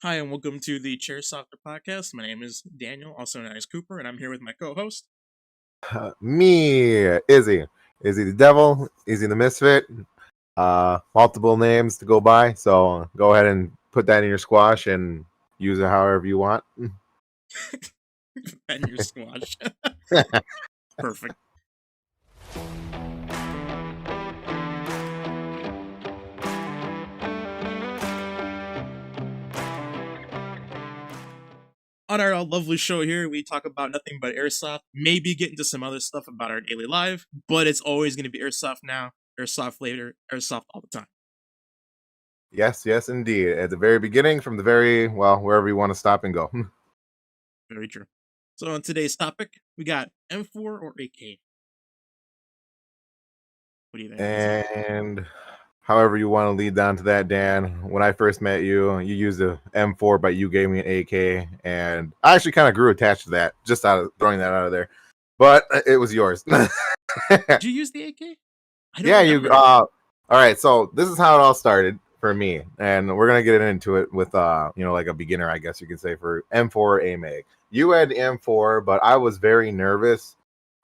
Hi, and welcome to the Chair Softer podcast. My name is Daniel, also known as Cooper, and I'm here with my co-host. Me, Izzy the Devil, Izzy the Misfit. Multiple names to go by, so go ahead and put that in your squash and use it however you want. And your squash. Perfect. On our lovely show here, we talk about nothing but airsoft, maybe get into some other stuff about our daily life, but it's always going to be airsoft now, airsoft later, airsoft all the time. Yes, indeed. At the very beginning, from the wherever you want to stop and go. Very true. So on today's topic, we got M4 or AK. What do you think? And however you want to lead down to that, Dan. When I first met you, you used a M4, but you gave me an AK, and I actually kind of grew attached to that. Just out of throwing that out of there, but it was yours. Did you use the AK? I don't Yeah, remember. all right, so this is how it all started for me, and we're gonna get into it with like a beginner, I guess you could say, for M4 AMAG. You had M4, but I was very nervous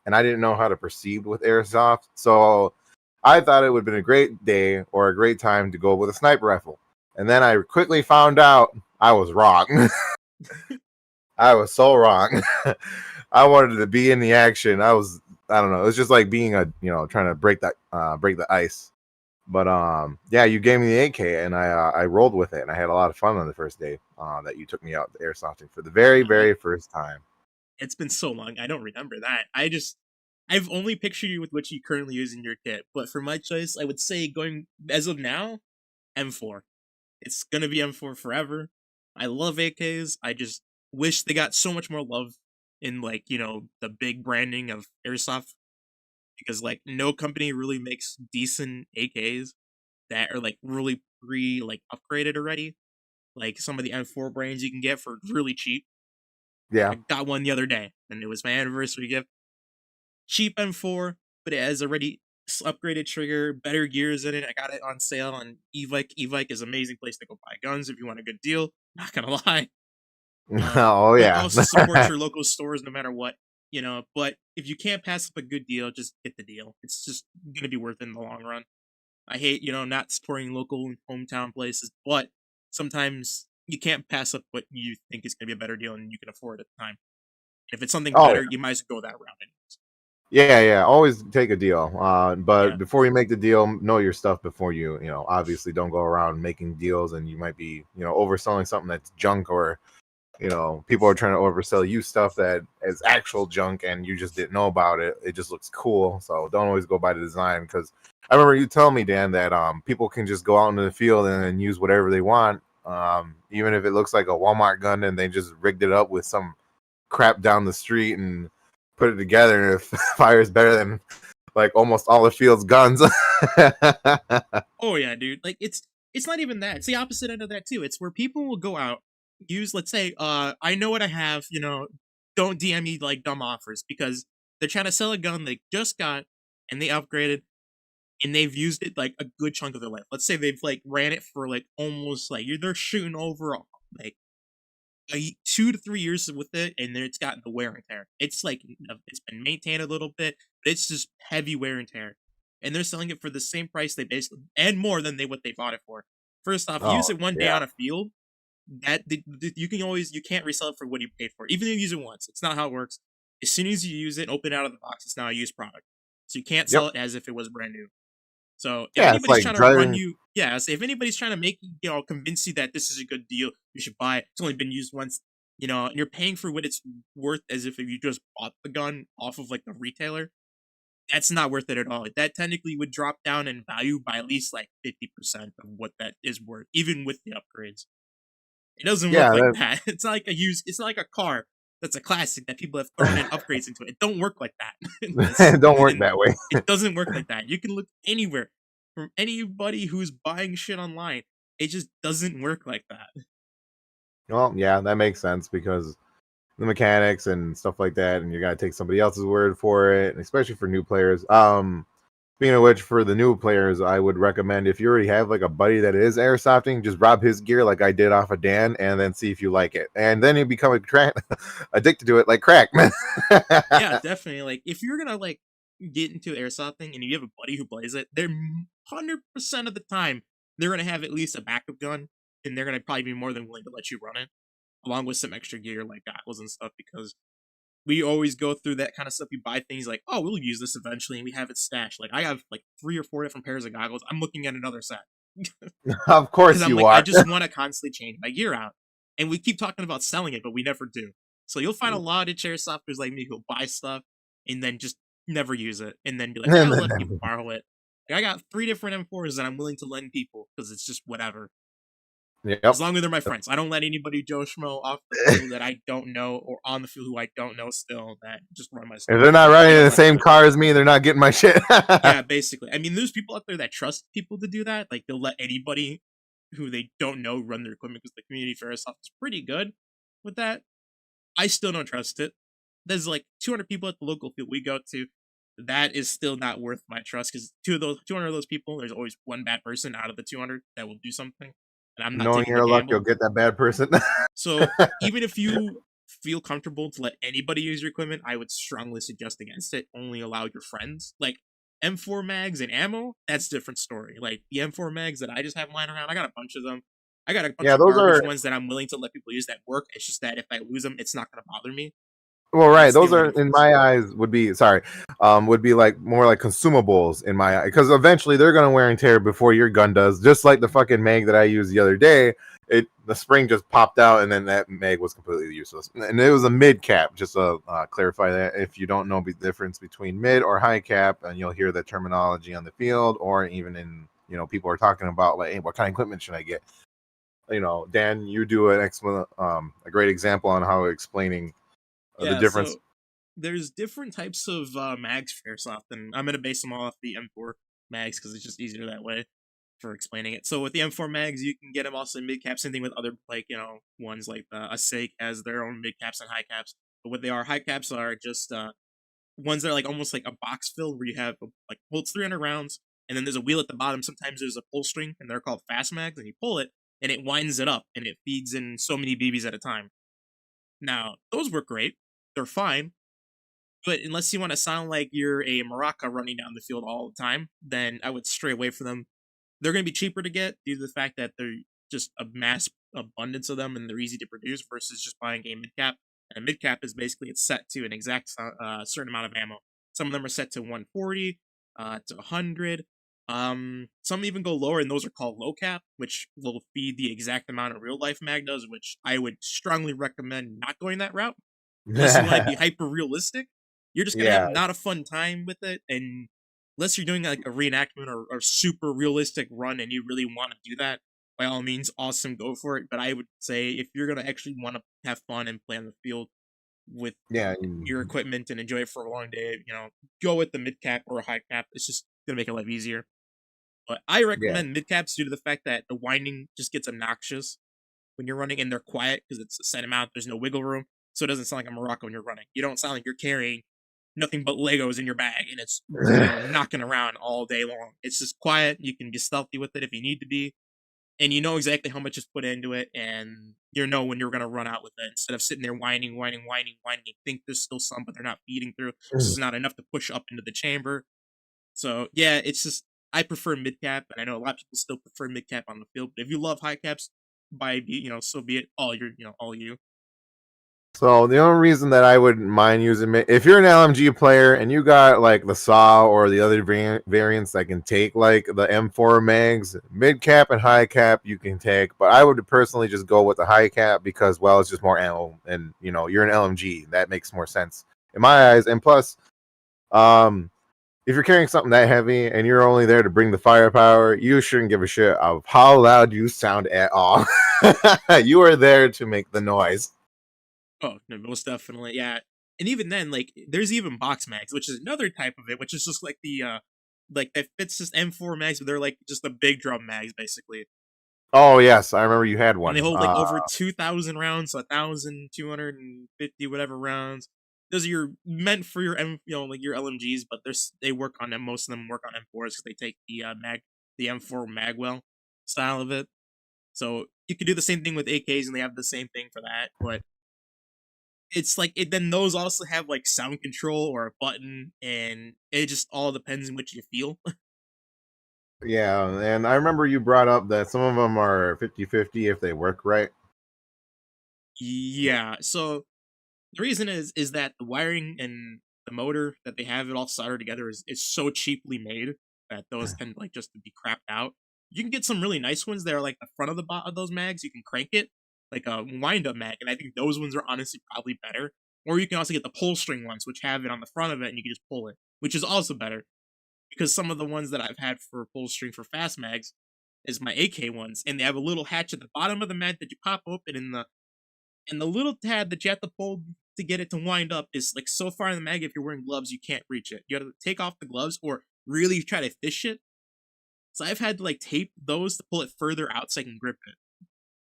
and I didn't know how to proceed with airsoft, so I thought it would have been a great day or a great time to go with a sniper rifle. And then I quickly found out I was wrong. I was so wrong. I wanted to be in the action. I don't know. It's just like being trying to break the ice. But yeah, you gave me the AK and I rolled with it and I had a lot of fun on the first day that you took me out airsofting for the very first time. It's been so long, I don't remember that. I've only pictured you with what you currently use in your kit, but for my choice, I would say going as of now, M4. It's gonna be M4 forever. I love AKs. I just wish they got so much more love in the big branding of airsoft because no company really makes decent AKs that are really upgraded already. Like some of the M4 brands you can get for really cheap. Yeah. I got one the other day and it was my anniversary gift. Cheap M4, but it has already upgraded trigger, better gears in it. I got it on sale on Evike. Evike is an amazing place to go buy guns if you want a good deal. Not gonna lie. Oh But yeah. also support your local stores no matter what, But if you can't pass up a good deal, just get the deal. It's just gonna be worth it in the long run. I hate, not supporting local hometown places, but sometimes you can't pass up what you think is gonna be a better deal and you can afford at the time. If it's something Oh better, you might as well go that route anyways. yeah. Always take a deal. But Yeah. before you make the deal, know your stuff before obviously don't go around making deals and you might be, overselling something that's junk or people are trying to oversell you stuff that is actual junk and you just didn't know about it. It just looks cool. So don't always go by the design because I remember you telling me, Dan, that people can just go out into the field and then use whatever they want. Even if it looks like a Walmart gun and they just rigged it up with some crap down the street and put it together and it fires better than like almost all the field's guns. Oh yeah, dude. It's not even that. It's the opposite end of that too. It's where people will go out, use let's say, I know what I have, don't DM me dumb offers because they're trying to sell a gun they just got and they upgraded and they've used it a good chunk of their life. Let's say they've ran it for almost they're shooting over like 2 to 3 years with it, and then it's gotten the wear and tear. It's been maintained a little bit, but it's just heavy wear and tear. And they're selling it for the same price they basically and more than what they bought it for. First off, use Oh it one day yeah. on a field. You can't resell it for what you paid for, even if you use it once. It's not how it works. As soon as you use it, open it out of the box. It's now a used product, so you can't Yep. sell it as if it was brand new. So if Yeah, it's anybody's like trying to run driving. you, so if anybody's trying to make convince you that this is a good deal, you should buy it. It's only been used once, and you're paying for what it's worth as if you just bought the gun off of the retailer. That's not worth it at all. That technically would drop down in value by at least 50% of what that is worth, even with the upgrades. It doesn't work Yeah, like that. It's not like a used. It's not like a car that's a classic that people have thrown in upgrades into it. It don't work like that. that don't work And that way. it doesn't work like that. You can look anywhere from anybody who's buying shit online. It just doesn't work like that. Well, yeah, that makes sense because the mechanics and stuff like that, and you gotta take somebody else's word for it, and especially for new players. Speaking of which, for the new players, I would recommend if you already have like a buddy that is airsofting, just rob his gear like I did off of Dan, and then see if you like it, and then you become addicted to it like crack, man. Yeah, definitely. Like if you're gonna like get into airsofting and you have a buddy who plays it, they're 100% of the time they're gonna have at least a backup gun, and they're gonna probably be more than willing to let you run it, along with some extra gear like goggles and stuff. Because we always go through that kind of stuff. We buy things like, oh, we'll use this eventually, and we have it stashed. Like I have like 3 or 4 different pairs of goggles. I'm looking at another set Of because course I'm you like, I are. just want to constantly change my gear out. And we keep talking about selling it, but we never do. So you'll find a lot of chair softwares like me who'll buy stuff and then just never use it, and then be like, yeah, I'll let people borrow it. Like, I got 3 different M4s that I'm willing to lend people because it's just whatever. As Yep. long as they're my friends. I don't let anybody Joe Schmo off the field that I don't know, or on the field who I don't know still, that just run my If stuff. they're not I running in don't the let them same do it. car as me, they're not getting my shit. Yeah, basically. I mean, there's people out there that trust people to do that. Like, they'll let anybody who they don't know run their equipment because the community for airsoft is pretty good with that. I still don't trust it. There's like 200 people at the local field we go to. That is still not worth my trust because 200 of those people, there's always one bad person out of the 200 that will do something, and I'm not Knowing taking the your luck, you'll gamble. get that bad person. So even if you feel comfortable to let anybody use your equipment, I would strongly suggest against it. Only allow your friends. Like M4 mags and ammo, that's a different story. Like the M4 mags that I just have lying around, I got a bunch of them. I got a bunch Yeah, of those garbage are ones that I'm willing to let people use that work. It's just that if I lose them, it's not going to bother me. well, right. That's the Those only are in difference. my eyes would be like more like consumables in my eye because eventually they're gonna wear and tear before your gun does. Just like the fucking mag that I used the other day, the spring just popped out and then that mag was completely useless. And it was a mid cap. Just to clarify that if you don't know the difference between mid or high cap, and you'll hear the terminology on the field or even in people are talking about like, hey, what kind of equipment should I get? Dan, you do an excellent, a great example on how explaining the Yeah, difference. so there's different types of mags for airsoft, and I'm gonna base them all off the M4 mags because it's just easier that way for explaining it. So with the M4 mags, you can get them also in mid caps. Same thing with other like ones like a Sake has their own mid caps and high caps. But what they are, high caps are just ones that are like almost like a box filled where you have like holds 300 rounds, and then there's a wheel at the bottom. Sometimes there's a pull string, and they're called fast mags, and you pull it and it winds it up and it feeds in so many BBs at a time. Now those work great. They're fine, but unless you want to sound like you're a maraca running down the field all the time, then I would stray away from them. They're going to be cheaper to get due to the fact that they're just a mass abundance of them and they're easy to produce versus just buying a mid cap. And a mid cap is basically it's set to an exact certain amount of ammo. Some of them are set to 140, to 100. Some even go lower, and those are called low cap, which will feed the exact amount of real life mag does, which I would strongly recommend not going that route unless you want to be hyper realistic. You're just gonna have Yeah, not a fun time with it, and unless you're doing like a reenactment or super realistic run and you really want to do that, by all means, awesome, go for it. But I would say if you're gonna actually want to have fun and play on the field with yeah, your equipment and enjoy it for a long day, go with the mid cap or a high cap. It's just gonna make it life easier. But I yeah. recommend mid caps due to the fact that the winding just gets obnoxious when you're running and they're quiet because it's a set amount. There's no wiggle room, so it doesn't sound like a Morocco when you're running. You don't sound like you're carrying nothing but Legos in your bag and it's knocking around all day long. It's just quiet. You can be stealthy with it if you need to be, and you know exactly how much is put into it, and you know when you're gonna run out with it instead of sitting there whining, whining, whining, whining. You think there's still some, but they're not feeding through. It's just not enough to push up into the chamber. So yeah, it's just I prefer mid cap, and I know a lot of people still prefer mid cap on the field. But if you love high caps, so be it. All you. So the only reason that I wouldn't mind using if you're an LMG player and you got like the SAW or the other variants that can take like the M4 mags, mid cap and high cap you can take, but I would personally just go with the high cap because well it's just more ammo and you're an LMG that makes more sense in my eyes. And plus, um, if you're carrying something that heavy and you're only there to bring the firepower, you shouldn't give a shit of how loud you sound at all. You are there to make the noise. Oh, no, most definitely, yeah. And even then, like, there's even box mags, which is another type of it, which is just like like that fits just M4 mags, but they're like just the big drum mags, basically, Oh yes, I remember you had and they one. hold like over 2,000 rounds, 1,250 whatever rounds. those are meant for your like your LMGs, but they work on them. Most of them work on M4s because they take the M4 magwell style of it. So you could do the same thing with AKs, and they have the same thing for that. But it's like then those also have like sound control or a button, and it just all depends on which you feel. Yeah, and I remember you brought up that some of them are 50-50 if they work right. Yeah. So the reason is that the wiring and the motor that they have it all soldered together is so cheaply made that those tend like just to be crapped out. You can get some really nice ones that are like the front of the bot of those mags. You can crank it like a wind up mag, and I think those ones are honestly probably better. Or you can also get the pull string ones, which have it on the front of it, and you can just pull it, which is also better. Because some of the ones that I've had for pull string for fast mags is my AK ones, and they have a little hatch at the bottom of the mag that you pop open, and the little tab that you have to pull to get it to wind up is like so far in the mag. If you're wearing gloves, you can't reach it. You have to take off the gloves or really try to fish it. So I've had to like tape those to pull it further out so I can grip it,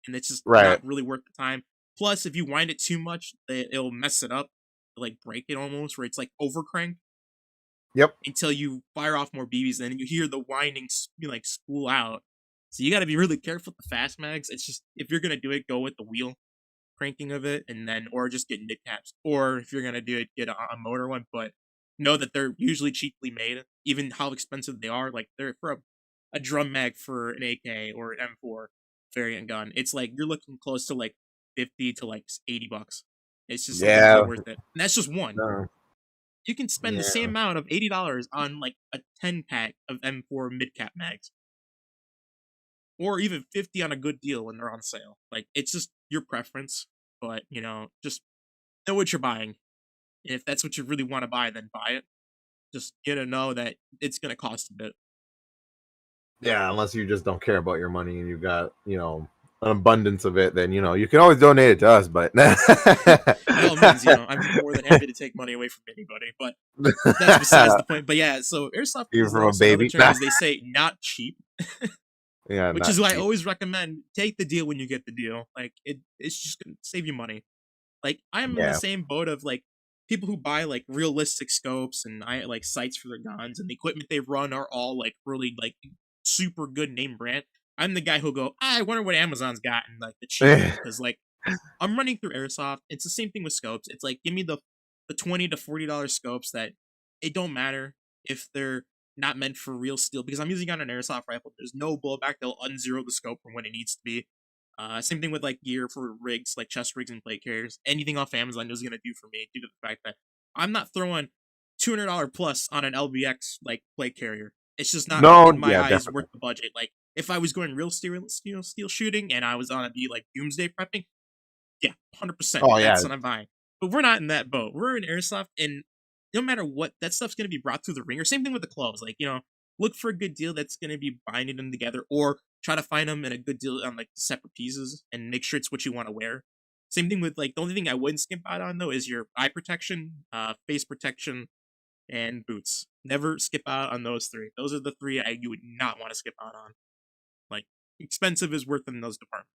and it's just Right. not really worth the time. Plus, if you wind it too much, it'll mess it up, like break it almost, where it's like overcrank Yep. until you fire off more BBs, and then you hear the winding like spool out. So you got to be really careful with the fast mags. It's just if you're gonna do it, go with the wheel cranking of it, and then or just get mid caps, or if you're gonna do it, get a motor one. But know that they're usually cheaply made, even how expensive they are. Like they're for a drum mag for an AK or an M4 variant gun. It's like you're looking close to like 50 to like $80. It's just something Yeah. well worth it, and that's just one. You can spend the same Yeah. amount of $80 on like a 10 pack of M4 mid cap mags, or even 50 on a good deal when they're on sale. Like it's just your preference, but just know what you're buying. And if that's what you really want to buy, then buy it. Just know that it's gonna cost a bit. Yeah, unless you just don't care about your money and you've got, an abundance of it, then you can always donate it to us, but By all means, I'm more than happy to take money away from anybody, but that's besides the point. But yeah, so airsoft even is from a also another baby. term, as they say, not cheap, Yeah, which not is why I cheap. always recommend take the deal when you get the deal. Like it's just gonna save you money. Like I'm in the Yeah. same boat of like people who buy like realistic scopes and I like sights for their guns, and the equipment they run are all like really like super good name brand. I'm the guy who'll go, I wonder what Amazon's got in like the cheap one, because like I'm running through airsoft. It's the same thing with scopes. It's like give me the $20 to $40 scopes that it don't matter if they're not meant for real steel, because I'm using on an airsoft rifle. There's no blowback. They'll unzero the scope from when it needs to be. Same thing with like gear for rigs, like chest rigs and plate carriers. Anything off Amazon is gonna do for me due to the fact that I'm not throwing $200 plus on an LBX like plate carrier. It's just not No, in my yeah, eyes worth definitely. the budget. Like if I was going real steel shooting and I was on a be like doomsday prepping, yeah, 100%. Oh That's yeah. what I'm buying. But we're not in that boat. We're in airsoft, and no matter what, that stuff's gonna be brought through the ringer. Same thing with the clothes. Like look for a good deal that's gonna be binding them together, or try to find them in a good deal on like separate pieces, and make sure it's what you want to wear. Same thing with like the only thing I wouldn't skip out on though is your eye protection, face protection, and boots. Never skip out on those three. Those are the three you would not want to skip out on. Like expensive is worth in those departments.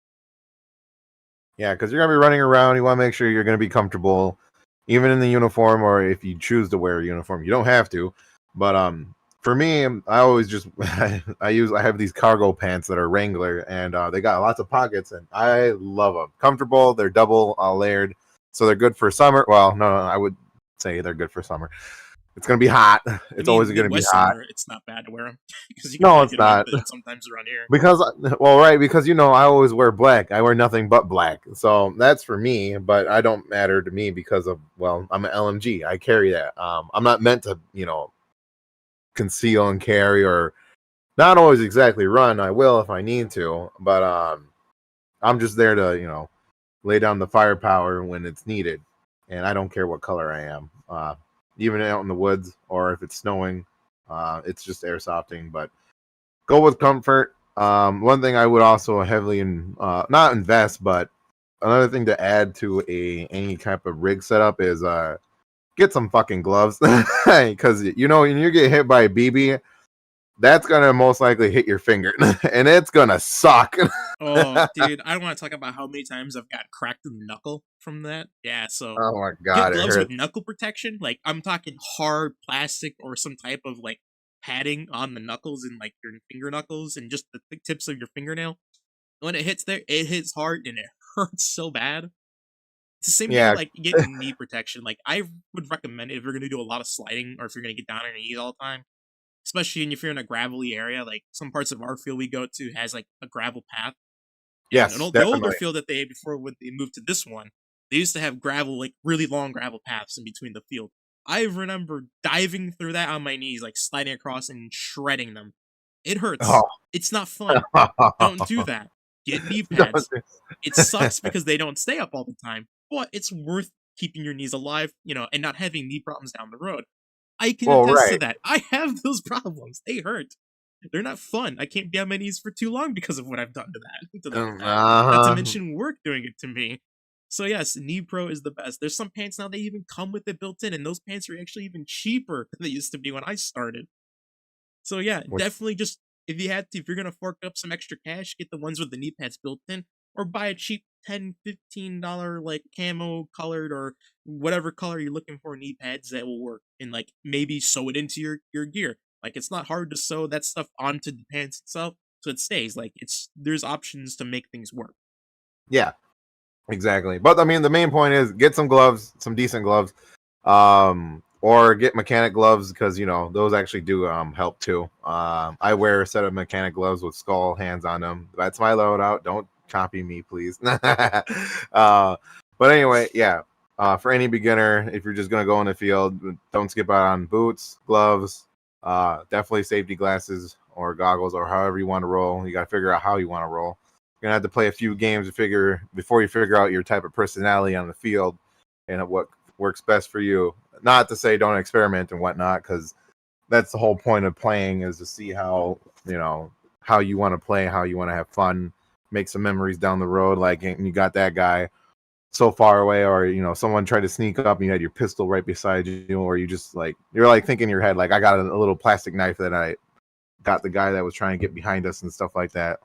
Yeah, because you're gonna be running around. You want to make sure you're gonna be comfortable, even in the uniform, or if you choose to wear a uniform, you don't have to. But for me, I always just I have these cargo pants that are Wrangler, and they got lots of pockets, and I love them. Comfortable. They're double layered, so they're good for summer. Well, no, I would say they're good for summer. It's gonna be hot. I It's always mean, gonna be Midwest hot. summer, it's not bad to wear them because you can No, probably it's get away with not. it sometimes around here. Because well, right, because I always wear black. I wear nothing but black, so that's for me. But I don't matter to me because of, well, I'm an LMG. I carry that. I'm not meant to conceal and carry, or not always exactly run. I will if I need to, but I'm just there to lay down the firepower when it's needed, and I don't care what color I am. Even out in the woods or if it's snowing, it's just airsofting. But go with comfort. One thing I would also heavily not invest, but another thing to add to any type of rig setup is get some fucking gloves, because when you get hit by a BB, that's gonna most likely hit your finger, and it's gonna suck. Oh, dude, I don't want to talk about how many times I've got cracked in the knuckle from that. Yeah, so Oh my get god, it gloves with hurts. knuckle protection. Like I'm talking hard plastic or some type of like padding on the knuckles and like your finger knuckles and just the tips of your fingernail. When it hits there, it hits hard and it hurts so bad. It's the same thing with Yeah, like getting knee protection. Like I would recommend it if you're gonna do a lot of sliding or if you're gonna get down on your knees all the time, especially if you're in a gravelly area. Like some parts of our field we go to has like a gravel path, and yes, the older definitely. field that they had before when they moved to this one, they used to have gravel, like really long gravel paths in between the field. I remember diving through that on my knees, like sliding across and shredding them. It hurts. Oh. It's not fun. Don't do that. Get knee Don't pads. It sucks because they don't stay up all the time, but it's worth keeping your knees alive, and not having knee problems down the road. I can well, attest to right. that. I have those problems. They hurt. They're not fun. I can't be on my knees for too long because of what I've done to that, to them with that. Not to Uh-huh. mention work doing it to me. So yes, Knee Pro is the best. There's some pants now they even come with it built in, and those pants are actually even cheaper than they used to be when I started. So yeah, Which, definitely just if you're gonna fork up some extra cash, get the ones with the knee pads built in, or buy a cheap $10-15 like camo colored or whatever color you're looking for knee pads that will work, and like maybe sew it into your gear. Like it's not hard to sew that stuff onto the pants itself so it stays. Like there's options to make things work. yeah, exactly. But I mean, the main point is get some gloves, some decent gloves, or get mechanic gloves because those actually do help too. I wear a set of mechanic gloves with skull hands on them. That's my loadout. Don't copy me, please. But anyway, yeah. For any beginner, if you're just gonna go in the field, don't skip out on boots, gloves, definitely safety glasses or goggles or however you want to roll. You got to figure out how you want to roll. You're gonna have to play a few games to figure before you figure out your type of personality on the field and what works best for you. Not to say don't experiment and whatnot, because that's the whole point of playing is to see how you want to play, how you want to have fun, make some memories down the road. Like you got that guy so far away, or someone tried to sneak up and you had your pistol right beside you, or you just like you're like thinking in your head like I got a little plastic knife that I got the guy that was trying to get behind us and stuff like that.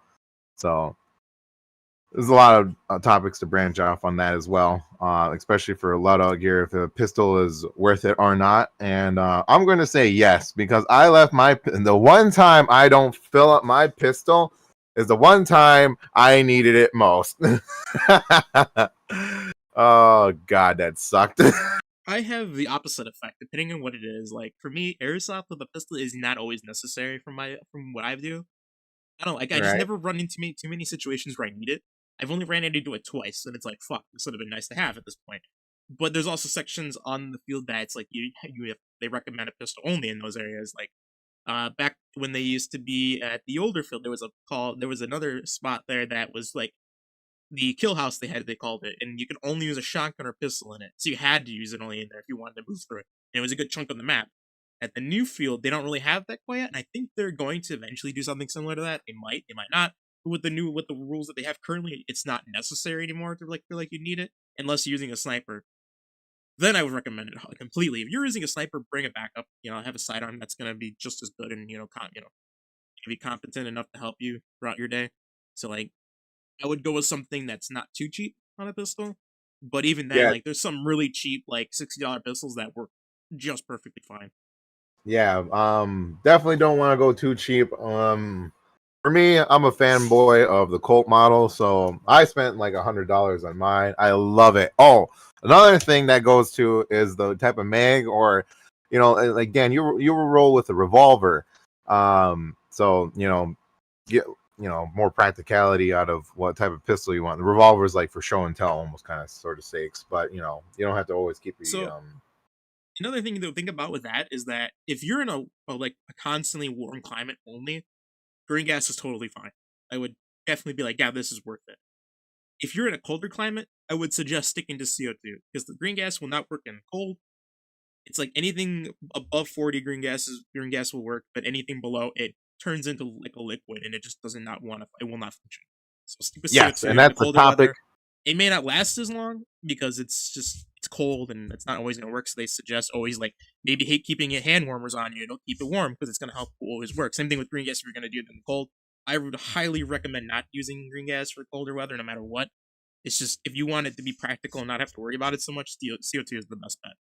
So there's a lot of topics to branch off on that as well, especially for a lot of gear, if a pistol is worth it or not. And I'm going to say yes, because I left the one time I don't fill up my pistol is the one time I needed it most. Oh, God, that sucked. I have the opposite effect, depending on what it is. Like for me, airsoft with a pistol is not always necessary from what I do. I don't like. I just Right. never run into too many situations where I need it. I've only ran into it twice, and it's like, fuck, this would have been nice to have at this point. But there's also sections on the field that it's like they recommend a pistol only in those areas. Like back when they used to be at the older field, there was another spot there that was like the kill house they called it, and you could only use a shotgun or pistol in it. So you had to use it only in there if you wanted to move through it. And it was a good chunk on the map. At the new field, they don't really have that quite yet, and I think they're going to eventually do something similar to that. They might not. But with the rules that they have currently, it's not necessary anymore to like feel like you need it unless you're using a sniper. Then I would recommend it completely. If you're using a sniper, bring it back up. Have a sidearm that's gonna be just as good and be competent enough to help you throughout your day. So like I would go with something that's not too cheap on a pistol. But even then, Yeah, like there's some really cheap, like $60 pistols that work just perfectly fine. yeah. Definitely don't want to go too cheap. For me, I'm a fanboy of the Colt model, so I spent like $100 on mine. I love it. Oh, another thing that goes to is the type of mag, or like Dan, you will roll with a revolver. So get more practicality out of what type of pistol you want. The revolver is like for show and tell, almost kind of sort of sakes, but you don't have to always keep the So another thing to think about with that is that if you're in a constantly warm climate only, green gas is totally fine. I would definitely be like, yeah, this is worth it. If you're in a colder climate, I would suggest sticking to CO2 because the green gas will not work in cold. It's like anything above 40 green gas will work, but anything below it turns into like a liquid and it just does not want to. It will not function. So stick with yes, and CO2 in the that's the colder topic. weather. It may not last as long because it's it's cold and it's not always going to work. So they suggest always like maybe hate keeping it hand warmers on you. Don't keep it warm because it's going to help always work. Same thing with green gas if you're going to do it in the cold. I would highly recommend not using green gas for colder weather, no matter what. It's just if you want it to be practical and not have to worry about it so much, CO2 is the best bet.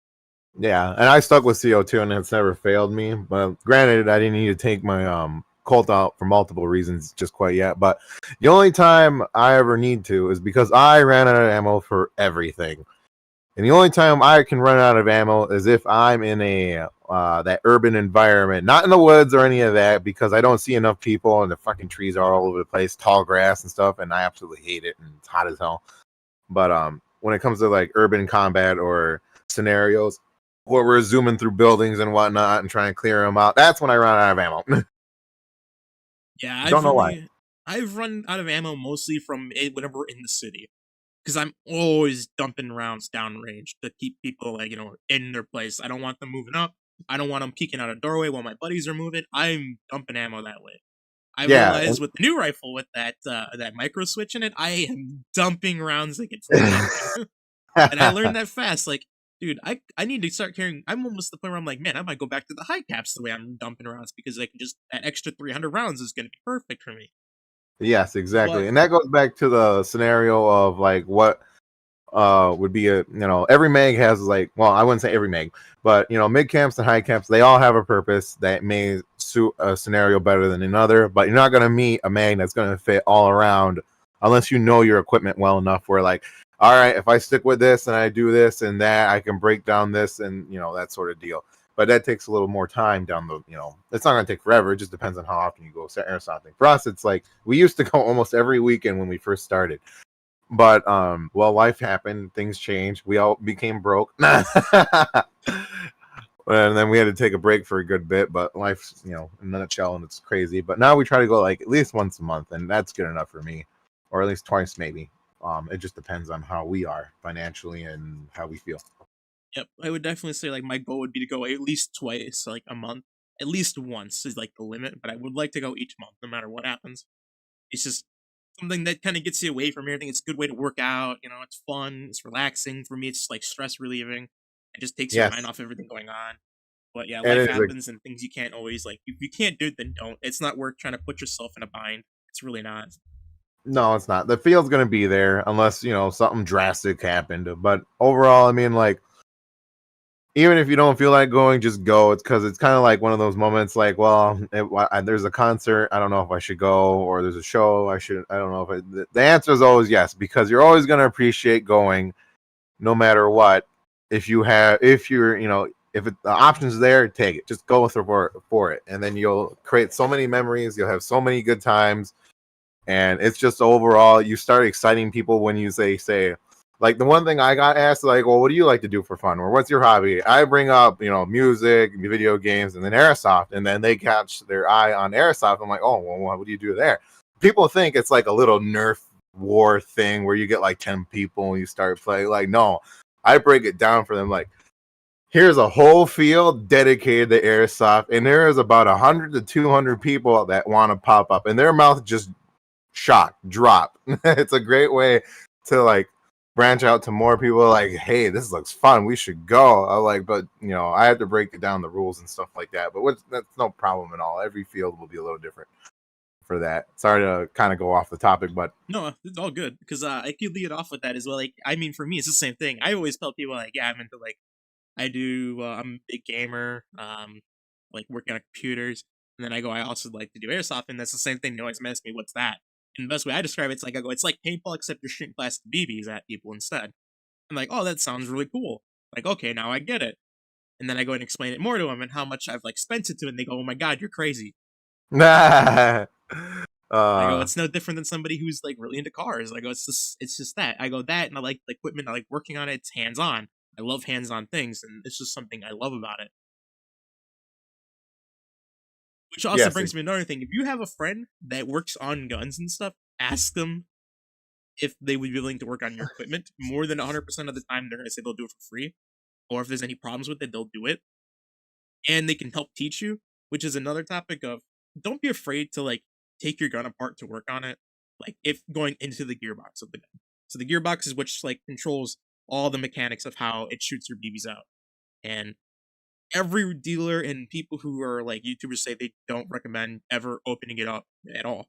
Yeah, and I stuck with CO2, and it's never failed me. But granted, I didn't need to take my Colt out for multiple reasons just quite yet. But the only time I ever need to is because I ran out of ammo for everything. And the only time I can run out of ammo is if I'm in a that urban environment, not in the woods or any of that, because I don't see enough people and the fucking trees are all over the place, tall grass and stuff, and I absolutely hate it and it's hot as hell. But when it comes to like urban combat or scenarios where we're zooming through buildings and whatnot and trying to clear them out, that's when I run out of ammo. Yeah, Don't know why. I've run out of ammo mostly from whenever we're in the city because I'm always dumping rounds downrange to keep people like in their place. I don't want them moving up. I don't want them peeking out a doorway while my buddies are moving. I'm dumping ammo that way. I've Yeah, realized with the new rifle with that micro switch in it, I am dumping rounds like it's nothing. And I learned that fast. Like, dude, I need to start carrying. I'm almost at the point where I'm like, man, I might go back to the high caps the way I'm dumping rounds because like just that extra 300 rounds is going to be perfect for me. yes, But exactly. And that goes back to the scenario of like what would be every mag has like, well, I wouldn't say every mag, but mid camps and high camps, they all have a purpose that may suit a scenario better than another, but you're not going to meet a mag that's going to fit all around unless you know your equipment well enough where like, all right, if I stick with this and I do this and that, I can break down this and that sort of deal. But that takes a little more time down the, it's not going to take forever. It just depends on how often you go airsofting. For us, it's like we used to go almost every weekend when we first started. But well, life happened, things changed, we all became broke. And then we had to take a break for a good bit, but life's in a nutshell, and it's crazy. But now we try to go like at least once a month, and that's good enough for me, or at least twice maybe. It just depends on how we are financially and how we feel. yep, I would definitely say like my goal would be to go at least twice, like a month. At least once is like the limit, but I would like to go each month, no matter what happens. It's just something that kind of gets you away from everything. It's a good way to work out. It's fun. It's relaxing. For me, it's like stress relieving. It just takes your mind Yes, off everything going on. But yeah, and life it is a happens and things you can't always like. If you can't do it, then don't. It's not worth trying to put yourself in a bind. It's really not. no, it's not. The field's gonna be there unless something drastic happened. But overall, I mean, like even if you don't feel like going, just go. It's because it's kind of like one of those moments like, well, there's a concert. I don't know if I should go, or there's a show. I don't know if the answer is always yes, because you're always going to appreciate going no matter what. If you're, if the option's there, take it. Just go for it. And then you'll create so many memories. You'll have so many good times. And it's just overall, you start exciting people when you say, like the one thing I got asked, like, well, what do you like to do for fun? Or what's your hobby? I bring up, music, video games, and then airsoft. And then they catch their eye on airsoft. I'm like, oh, well, what do you do there? People think it's like a little Nerf war thing where you get like 10 people and you start playing. Like, no, I break it down for them. Like, here's a whole field dedicated to airsoft. And there is about 100 to 200 people that want to pop up. And their mouth just drop. It's a great way to like branch out to more people like, hey, this looks fun, we should go. I like, but I have to break it down the rules and stuff like that, but that's no problem at all. Every field will be a little different for that. Sorry to kind of go off the topic, but No, it's all good because I could lead off with that as well. Like, I mean, for me, it's the same thing. I always tell people like, yeah, I'm into like I do. I'm a big gamer. Like working on computers, and then I go. I also like to do airsoft, and that's the same thing. They always ask me, "What's that?" And the best way I describe it's like I go, "It's like paintball, except you're shooting plastic BBs at people instead." I'm like, "Oh, that sounds really cool." Like, okay, now I get it. And then I go and explain it more to them and how much I've like spent it to, it, and they go, "Oh my god, you're crazy." I go, uh "It's no different than somebody who's like really into cars." I go, it's just that." I go, "That, and I like the equipment. I like working on it. It's hands on. I love hands on things, and it's just something I love about it." Which also yes, brings me to another thing. If you have a friend that works on guns and stuff, ask them if they would be willing to work on your equipment. More than 100% of the time, they're going to say they'll do it for free. Or if there's any problems with it, they'll do it. And they can help teach you, which is another topic of don't be afraid to like take your gun apart to work on it. Like if going into the gearbox of the gun. So the gearbox is which like controls all the mechanics of how it shoots your BBs out. And every dealer and people who are like YouTubers say they don't recommend ever opening it up at all.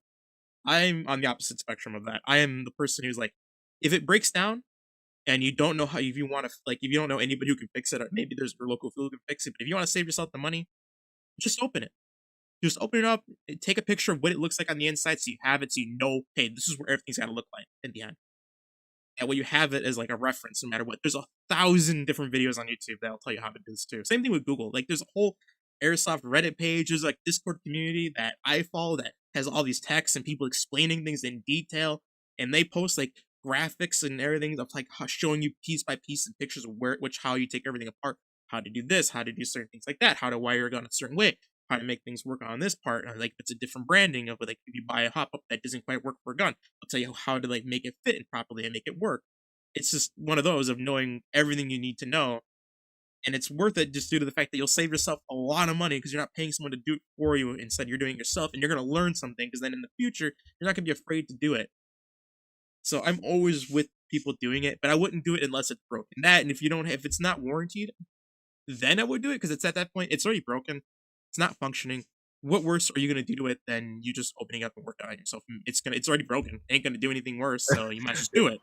I'm on the opposite spectrum of that. I am the person who's like, if it breaks down and you don't know how, if you want to, like, if you don't know anybody who can fix it, or maybe there's your local field who can fix it, but if you want to save yourself the money, just open it. Just open it up, take a picture of what it looks like on the inside so you have it, so you know, hey, this is where everything's got to look like in the end. That way you have it as like a reference no matter what. There's 1,000 different videos on YouTube that'll tell you how to do this too. Same thing with Google. Like there's a whole Airsoft Reddit page, there's like Discord community that I follow that has all these texts and people explaining things in detail, and they post like graphics and everything of like showing you piece by piece and pictures of how you take everything apart, how to do this, how to do certain things like that, how to wire a gun a certain way, how to make things work on this part. And like it's a different branding of like if you buy a hop up that doesn't quite work for a gun, I'll tell you how to like make it fit and properly and make it work. It's just one of those of knowing everything you need to know, and it's worth it just due to the fact that you'll save yourself a lot of money because you're not paying someone to do it for you. Instead, you're doing it yourself, and you're going to learn something because then in the future, you're not going to be afraid to do it. So I'm always with people doing it, but I wouldn't do it unless it's broken. That, and if it's not warranted, then I would do it because it's at that point, it's already broken. It's not functioning. What worse are you going to do to it than you just opening up and working on it yourself? It's already broken. It ain't going to do anything worse, so you might just do it.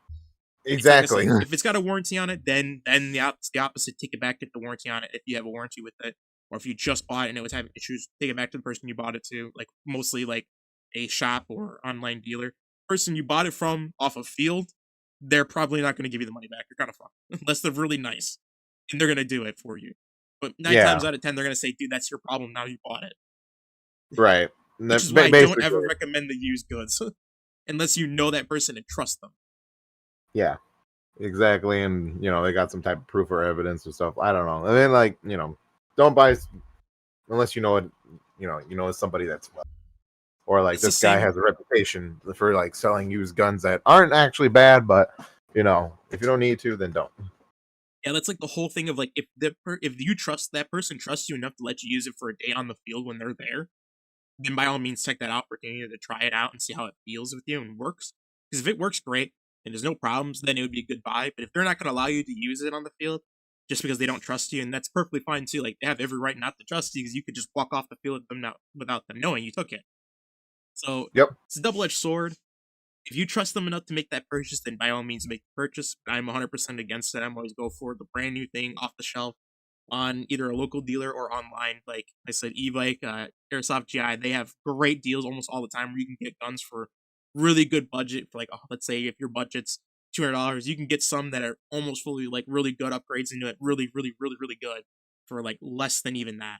Exactly. Like if it's got a warranty on it, then the opposite. Take it back, get the warranty on it if you have a warranty with it, or if you just bought it and it was having issues, take it back to the person you bought it to, like mostly like a shop or online dealer. Person you bought it from off a field, they're probably not going to give you the money back. You're kind of fucked unless they're really nice and they're going to do it for you. But 9 times out of 10, they're going to say, "Dude, that's your problem. Now you bought it." Right. Which is why I don't ever recommend the used goods unless you know that person and trust them. Yeah, exactly. And they got some type of proof or evidence or stuff. I don't know. And then like don't buy unless you know it. It's somebody that's or like this guy has a reputation for like selling used guns that aren't actually bad, but if you don't need to, then don't. Yeah, that's like the whole thing of like if you trust that person trusts you enough to let you use it for a day on the field when they're there, then by all means take that opportunity to try it out and see how it feels with you and works. Because if it works great and there's no problems, then it would be a good buy. But if they're not going to allow you to use it on the field just because they don't trust you, and that's perfectly fine too. Like they have every right not to trust you because you could just walk off the field without them knowing you took it. So It's a double-edged sword. If you trust them enough to make that purchase, then by all means make the purchase. I'm 100% against it. I'm always go for the brand new thing off the shelf on either a local dealer or online. Like I said, e-bike, Airsoft GI, they have great deals almost all the time where you can get guns for really good budget. For like, let's say if your budget's $200, you can get some that are almost fully like really good upgrades into it, really, really, really, really good for like less than even that.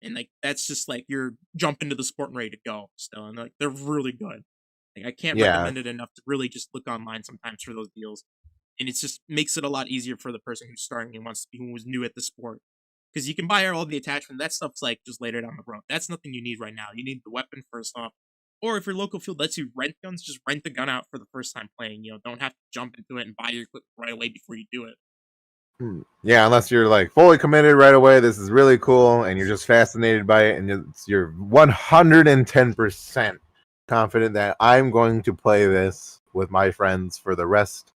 And like that's just like you're jumping to the sport and ready to go still, and like they're really good. Like I can't recommend it enough to really just look online sometimes for those deals. And it just makes it a lot easier for the person who's starting and who was new at the sport. Because you can buy all the attachment. That stuff's like just later down the road. That's nothing you need right now. You need the weapon first off. Or if your local field lets you rent guns, just rent the gun out for the first time playing. Don't have to jump into it and buy your equipment right away before you do it. Yeah, unless you're like fully committed right away. This is really cool, and you're just fascinated by it, and you're 110% confident that I'm going to play this with my friends for the rest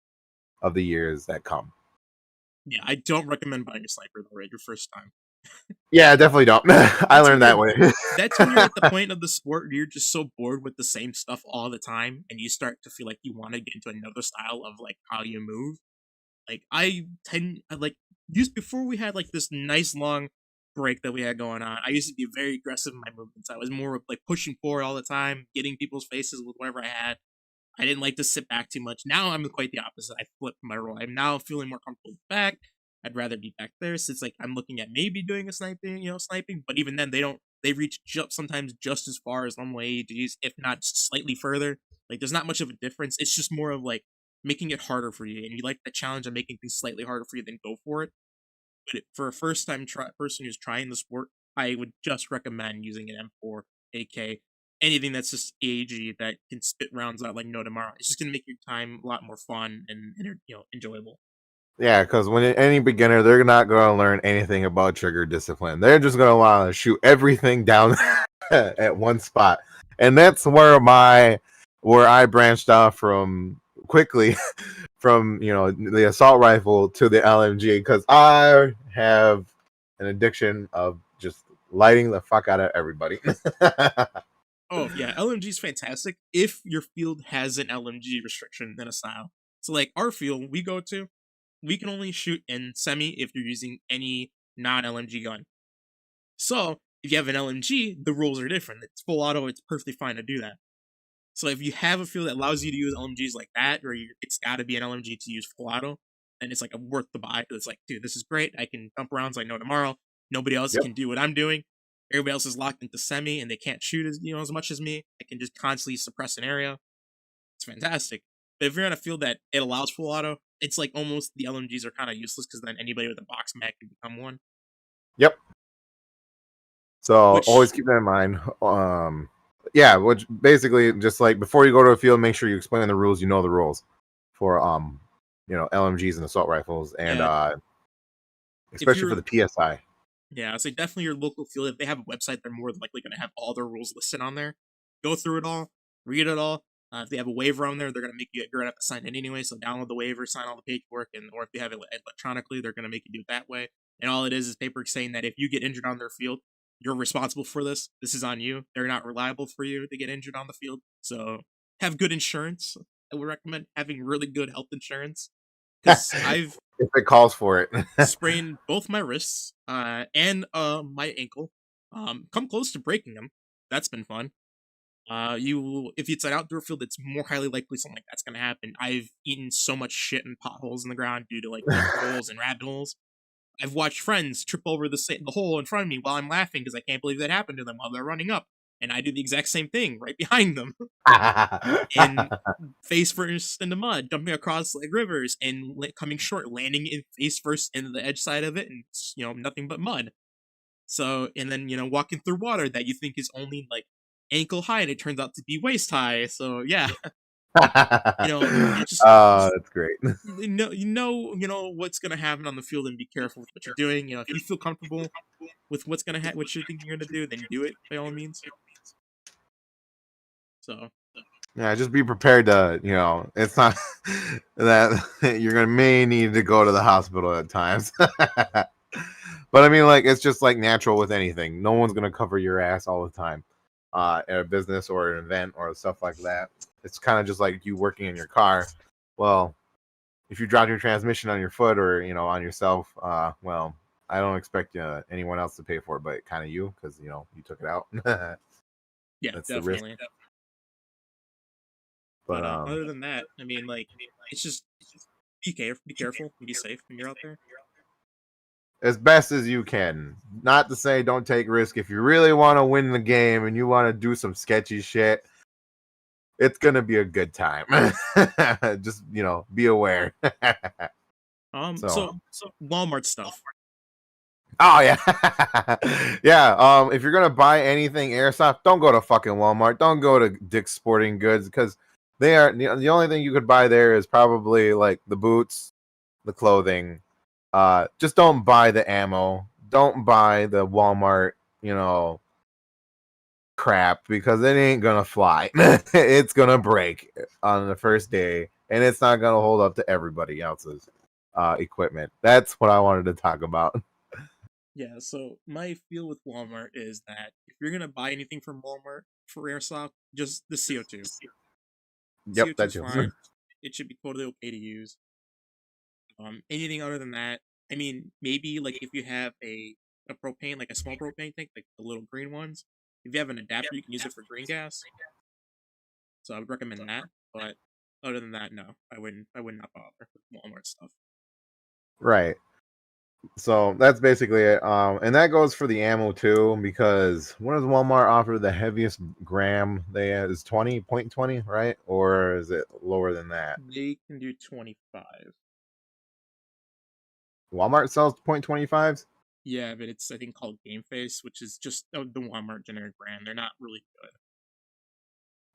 of the years that come. Yeah, I don't recommend buying a sniper though, right? Your first time. Yeah, definitely don't. I learned that way. That's when you're at the point of the sport where you're just so bored with the same stuff all the time, and you start to feel like you want to get into another style of like how you move. Like used before we had like this nice long break that we had going on. I used to be very aggressive in my movements. I was more of like pushing forward all the time, getting people's faces with whatever I had. I didn't like to sit back too much. Now I'm quite the opposite. I flip my role. I'm now feeling more comfortable back. I'd rather be back there since like I'm looking at maybe doing a sniping, but even then they reach sometimes just as far as normal AEGs, if not slightly further. Like there's not much of a difference. It's just more of like making it harder for you, and you like the challenge of making things slightly harder for you, then go for it. But for a first time person who's trying the sport, I would just recommend using an M4, AK, anything that's just AEG that can spit rounds out like no tomorrow. It's just gonna make your time a lot more fun and enjoyable. Yeah, because when any beginner, they're not going to learn anything about trigger discipline. They're just going to want to shoot everything down at one spot, and that's where I branched off from quickly from the assault rifle to the LMG because I have an addiction of just lighting the fuck out of everybody. Oh yeah, LMG is fantastic if your field has an LMG restriction in a style. So like our field we go to, we can only shoot in semi if you're using any non-LMG gun. So if you have an LMG, the rules are different. It's full auto. It's perfectly fine to do that. So if you have a field that allows you to use LMGs like that, or it's got to be an LMG to use full auto, then it's like a worth the buy. It's like, dude, this is great. I can dump rounds like no tomorrow. Nobody else Yep. can do what I'm doing. Everybody else is locked into semi, and they can't shoot as much as me. I can just constantly suppress an area. It's fantastic. But if you're on a field that it allows full auto, it's like almost the LMGs are kind of useless because then anybody with a box mag can become one. Yep. So always Which keep that in mind. Yeah, which basically just like before you go to a field, make sure you explain the rules. You know the rules for LMGs and assault rifles, and yeah, if especially for you're the PSI. Yeah, I'd say definitely your local field. If they have a website, they're more than likely going to have all their rules listed on there. Go through it all, read it all. If they have a waiver on there, they're going to make you're going to have to sign in anyway. So download the waiver, sign all the paperwork, and or if they have it electronically, they're going to make you do it that way. And all it is paper saying that if you get injured on their field, you're responsible for this. This is on you. They're not reliable for you to get injured on the field. So have good insurance. I would recommend having really good health insurance because I've If it calls for it. sprained both my wrists and my ankle. Come close to breaking them. That's been fun. If it's an outdoor field, it's more highly likely something like that's gonna happen. I've eaten so much shit in potholes in the ground due to like deeper holes and rabbit holes. I've watched friends trip over the hole in front of me while I'm laughing because I can't believe that happened to them while they're running up, and I do the exact same thing right behind them. And face first in the mud, jumping across like rivers and coming short, landing in face first into the edge side of it, and nothing but mud. So and then walking through water that you think is only like ankle high, and it turns out to be waist high. So yeah, just That's great. what's gonna happen on the field and be careful with what you're doing. If you feel comfortable with what you think you're gonna do, then do it by all means. So Yeah, just be prepared to, it's not that you're gonna may need to go to the hospital at times. But I mean, like, it's just like natural with anything. No one's gonna cover your ass all the time, at a business or an event or stuff like that. It's kind of just like you working in your car. Well, if you drop your transmission on your foot or on yourself, well, I don't expect anyone else to pay for it, but kind of you because you took it out. yeah, That's the risk. definitely. But But other than that, I mean, like, it's just be careful, and be safe when you're out there. as best as you can. Not to say don't take risk. If you really want to win the game and you want to do some sketchy shit, it's gonna be a good time. Just be aware. So, So Walmart stuff. oh yeah, yeah. If you're gonna buy anything airsoft, don't go to fucking Walmart. Don't go to Dick's Sporting Goods because they are the only thing you could buy there is probably like the boots, the clothing. Just don't buy the ammo. Don't buy the Walmart, crap because it ain't gonna fly. It's gonna break on the first day, and it's not gonna hold up to everybody else's equipment. That's what I wanted to talk about. Yeah, so my feel with Walmart is that if you're gonna buy anything from Walmart for airsoft, just the CO2. Yep, CO2 that is too. fine. It should be totally okay to use. Anything other than that, I mean, maybe like if you have a propane, like a small propane tank, like the little green ones. If you have an adapter, you can use it for green gas. So I would recommend that. But other than that, no, I wouldn't. I would not bother with Walmart stuff. Right. So that's basically it. And that goes for the ammo too, because what does Walmart offer? The heaviest gram they have is 20.20, right? Or is it lower than that? They can do 25. Walmart sells .25s. Yeah, but it's I think called Game Face, which is just the Walmart generic brand. They're not really good.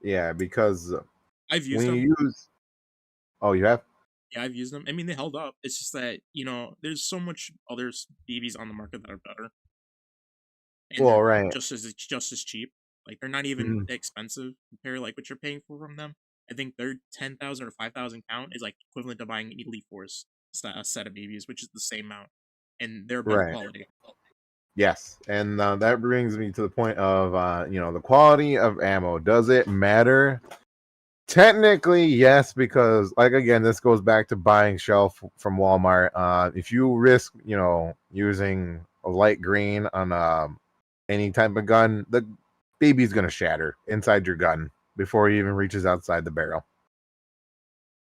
Yeah, because I've used when them. you use, oh, you have. Yeah, I've used them. I mean, they held up. It's just that there's so much other BBs on the market that are better, and Well, they're right. just as cheap. Like they're not even Mhm. expensive compared like what you're paying for from them. I think their 10,000 or 5,000 count is like equivalent to buying an Elite Force set of BBs, which is the same amount, and they're better Right. quality. Yes, and that brings me to the point of the quality of ammo. Does it matter? Technically, yes, because like again, this goes back to buying shelf from Walmart. If you risk, using a light green on any type of gun, the BB's gonna shatter inside your gun before it even reaches outside the barrel.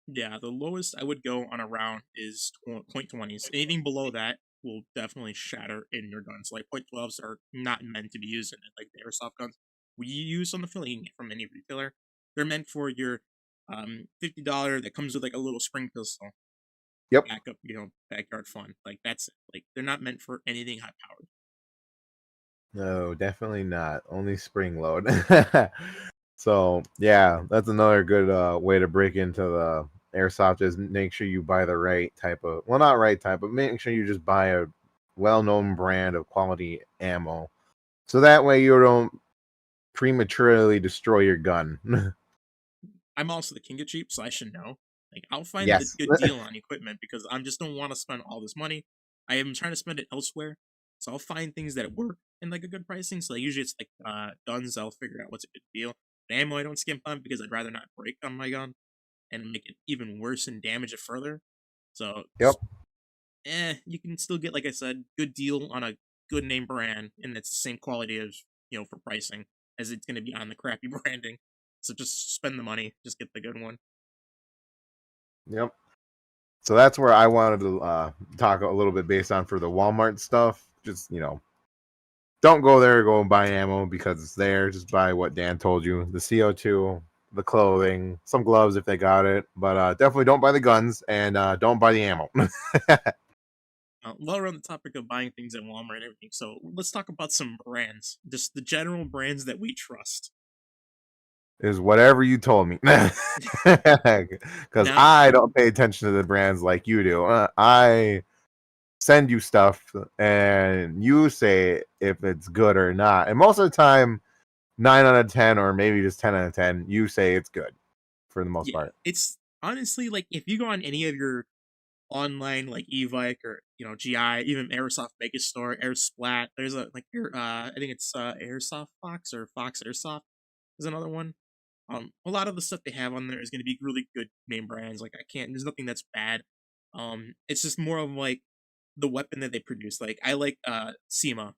Yeah, the lowest I would go on a round is .20s. Anything below that will definitely shatter in your guns. Like .12s are not meant to be used in it, like the airsoft guns we use on the field. You can get from any retailer. They're meant for your $50 that comes with like a little spring pistol Yep. backup, backyard fun. Like that's it. Like they're not meant for anything high powered. No, definitely not. Only spring load. So yeah, that's another good way to break into the airsoft is make sure you buy the right type of not right type, but make sure you just buy a well-known brand of quality ammo. So that way you don't prematurely destroy your gun. I'm also the king of cheap, so I should know. Like, I'll find the Yes. good deal on equipment because I just don't want to spend all this money. I am trying to spend it elsewhere, so I'll find things that work and like a good pricing. So like, usually it's like guns. I'll figure out what's a good deal. The ammo I don't skimp on because I'd rather not break on my gun and make it even worse and damage it further. So Yep. you can still get, like I said, good deal on a good name brand, and it's the same quality as for pricing as it's going to be on the crappy branding. So just spend the money, just get the good one. Yep. So that's where I wanted to talk a little bit based on for the Walmart stuff. Just don't go there, go and buy ammo because it's there. Just buy what Dan told you: the CO2, the clothing, some gloves if they got it. But definitely don't buy the guns and don't buy the ammo. While we're on the topic of buying things at Walmart and everything, so let's talk about some brands, just the general brands that we trust. Is whatever you told me, because Now, I don't pay attention to the brands like you do. I send you stuff and you say if it's good or not, and most of the time, 9 out of 10, or maybe just 10 out of 10, you say it's good for the most yeah, part. it's honestly like if you go on any of your online like Evike or GI, even Airsoft Mega Store, Air Splat. There's a like I think it's Airsoft Fox or Fox Airsoft is another one. A lot of the stuff they have on there is going to be really good name brands. Like I can't. There's nothing that's bad. It's just more of like the weapon that they produce. Like I like SEMA,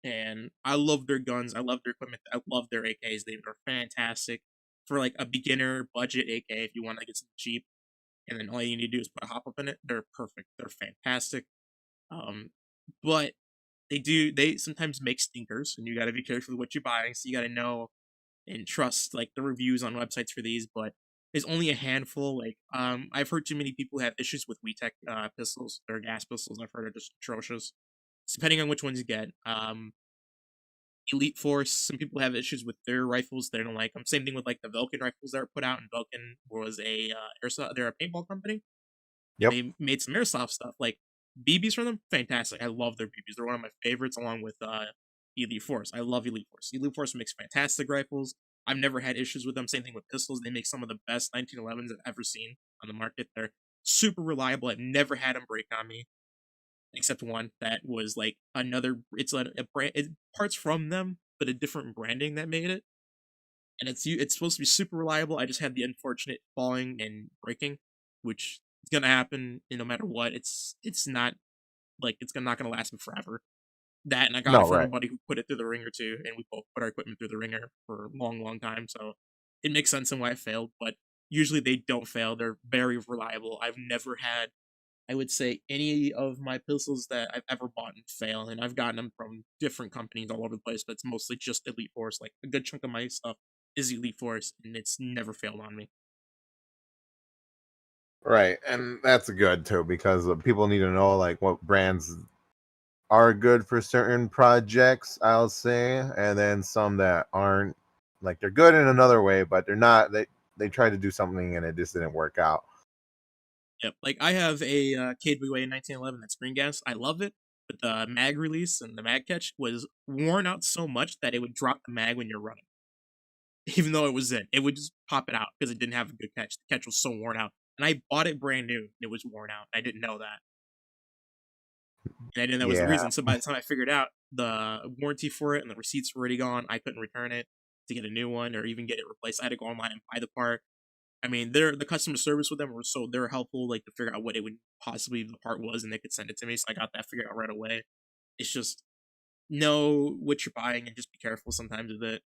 and I love their guns. I love their equipment. I love their AKs. They are fantastic for like a beginner budget AK. If you want to get some cheap, and then all you need to do is put a hop up in it. They're perfect. They're fantastic. Um, but they sometimes make stinkers, and you got to be careful with what you're buying. So you got to know and trust like the reviews on websites for these. But there's only a handful. Like I've heard too many people have issues with WeTech pistols. Their gas pistols I've heard are just atrocious. Depending on which ones you get. Elite Force. Some people have issues with their rifles. They don't like them. Same thing with like the Vulcan rifles that were put out. And Vulcan was a airsoft. They're a paintball company, and Yep. they made some airsoft stuff. Like BBs from them, fantastic. I love their BBs. They're one of my favorites, along with Elite Force. I love Elite Force. Elite Force makes fantastic rifles. I've never had issues with them. Same thing with pistols. They make some of the best 1911s I've ever seen on the market. They're super reliable. I've never had them break on me, except one that was like another. It's a brand. Parts from them, but a different branding that made it. And it's supposed to be super reliable. I just had the unfortunate falling and breaking, which is gonna happen no matter what. It's not like not gonna last me forever. That, and I got it No, from a right. buddy who put it through the ringer too, and we both put our equipment through the ringer for a long, long time. So it makes sense in why I failed. But usually they don't fail. They're very reliable. I've never had, I would say, any of my pistols that I've ever bought and fail, and I've gotten them from different companies all over the place, but it's mostly just Elite Force. Like a good chunk of my stuff is Elite Force, and it's never failed on me. Right, and that's good too because people need to know like what brands are good for certain projects, I'll say, and then some that aren't. Like they're good in another way, but they're not. They tried to do something and it just didn't work out. Yep. Like I have a KWA in 1911 that's green gas. I love it, but the mag release and the mag catch was worn out so much that it would drop the mag when you're running. even though it was in. It would just pop it out because it didn't have a good catch. The catch was so worn out. And I bought it brand new. And it was worn out. I didn't know that. And I didn't know that was the Yeah. reason. So by the time I figured out the warranty for it and the receipts were already gone, I couldn't return it to get a new one or even get it replaced. I had to go online and buy the part. I mean, the customer service with them were so they were helpful, like to figure out what it would possibly the part was, and they could send it to me. So I got that figured out right away. It's just know what you're buying and just be careful sometimes with it.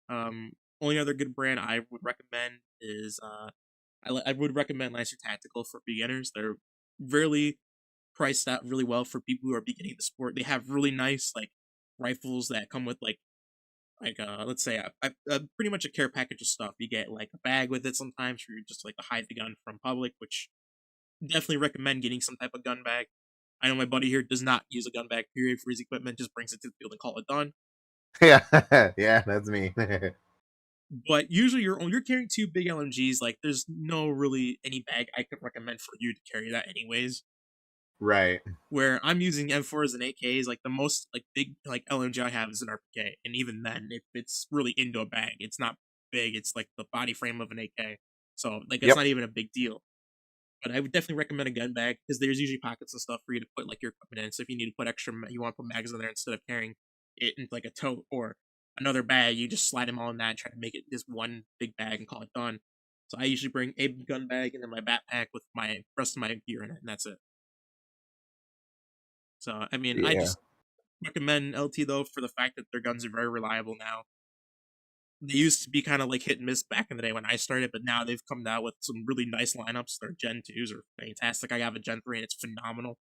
Only other good brand I would recommend is I would recommend Lancer Tactical for beginners. They're really priced out really well for people who are beginning the sport. They have really nice like rifles that come with like let's say a pretty much a care package of stuff. You get like a bag with it sometimes for just like to hide the gun from public, which definitely recommend getting some type of gun bag. I know my buddy here does not use a gun bag period for his equipment, just brings it to the field and call it done. Yeah. Yeah, that's me. But usually you're carrying two big LMGs, like there's no really any bag I could recommend for you to carry that anyways. Right. Where I'm using M4s and AKs, like the most like big like LMG I have is an RPK, and even then, if it's really into a bag, it's not big. It's like the body frame of an AK, so like it's Yep. not even a big deal. But I would definitely recommend a gun bag because there's usually pockets and stuff for you to put like your equipment in. So if you need to put extra, you want to put mags in there instead of carrying it in like a tote or another bag, you just slide them all in that and try to make it just one big bag and call it done. So I usually bring a gun bag and then my backpack with my rest of my gear in it, and that's it. So I mean, I Yeah. just recommend LT though for the fact that their guns are very reliable now. They used to be kind of like hit and miss back in the day when I started, but now they've come out with some really nice lineups. Their Gen 2s are fantastic. I have a Gen 3 and it's phenomenal.